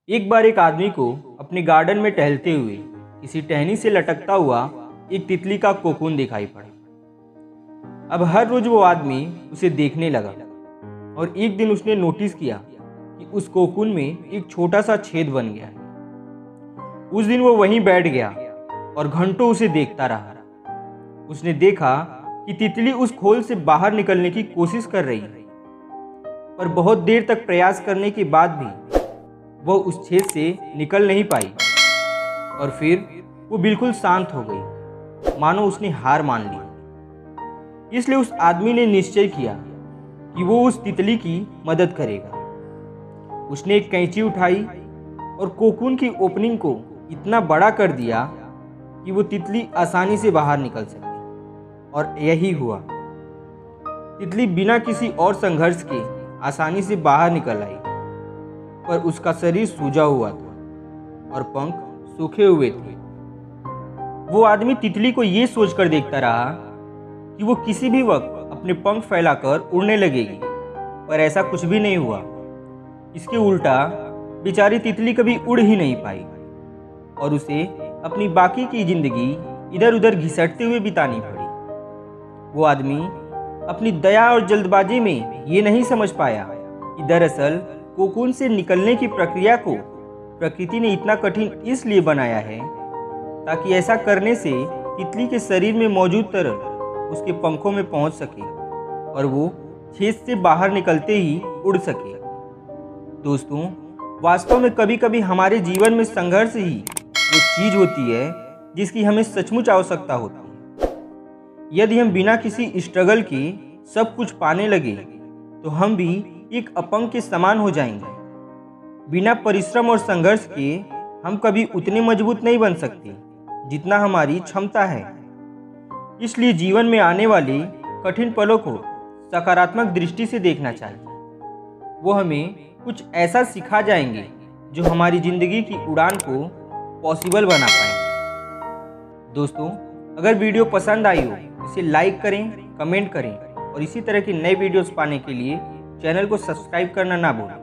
एक बार एक आदमी को अपने गार्डन में टहलते हुए किसी टहनी से लटकता हुआ एक तितली का कोकून दिखाई पड़ा। अब हर रोज वो आदमी उसे देखने लगा और एक दिन उसने नोटिस किया कि उस कोकून में एक छोटा सा छेद बन गया है। उस दिन वो वहीं बैठ गया और घंटों उसे देखता रहा। उसने देखा कि तितली उस खोल से बाहर निकलने की कोशिश कर रही है, पर बहुत देर तक प्रयास करने के बाद भी वह उस छेद से निकल नहीं पाई और फिर वो बिल्कुल शांत हो गई, मानो उसने हार मान ली। इसलिए उस आदमी ने निश्चय किया कि वो उस तितली की मदद करेगा। उसने एक कैंची उठाई और कोकून की ओपनिंग को इतना बड़ा कर दिया कि वो तितली आसानी से बाहर निकल सके, और यही हुआ। तितली बिना किसी और संघर्ष के आसानी से बाहर निकल आई, पर उसका शरीर सूजा हुआ था और पंख सूखे हुए थे। वो आदमी तितली को ये सोचकर देखता रहा कि वो किसी भी वक्त अपने पंख फैलाकर उड़ने लगेगी, पर ऐसा कुछ भी नहीं हुआ। इसके उल्टा बेचारी तितली कभी उड़ ही नहीं पाई और उसे अपनी बाकी की जिंदगी इधर उधर घिसटते हुए बितानी पड़ी। वो आदमी अपनी दया और जल्दबाजी में ये नहीं समझ पाया कि दरअसल कोकून से निकलने की प्रक्रिया को प्रकृति ने इतना कठिन इसलिए बनाया है ताकि ऐसा करने से तितली के शरीर में मौजूद तरल उसके पंखों में पहुंच सके और वो छेद से बाहर निकलते ही उड़ सके। दोस्तों, वास्तव में कभी कभी हमारे जीवन में संघर्ष ही वो चीज होती है जिसकी हमें सचमुच आवश्यकता होती है। यदि हम बिना किसी स्ट्रगल के सब कुछ पाने लगे तो हम भी एक अपंग के समान हो जाएंगे। बिना परिश्रम और संघर्ष के हम कभी उतने मजबूत नहीं बन सकते जितना हमारी क्षमता है। इसलिए जीवन में आने वाले कठिन पलों को सकारात्मक दृष्टि से देखना चाहिए। वो हमें कुछ ऐसा सिखा जाएंगे जो हमारी जिंदगी की उड़ान को पॉसिबल बना पाएंगे। दोस्तों, अगर वीडियो पसंद आई हो इसे लाइक करें, कमेंट करें और इसी तरह की नई वीडियोस पाने के लिए चैनल को सब्सक्राइब करना ना भूलें।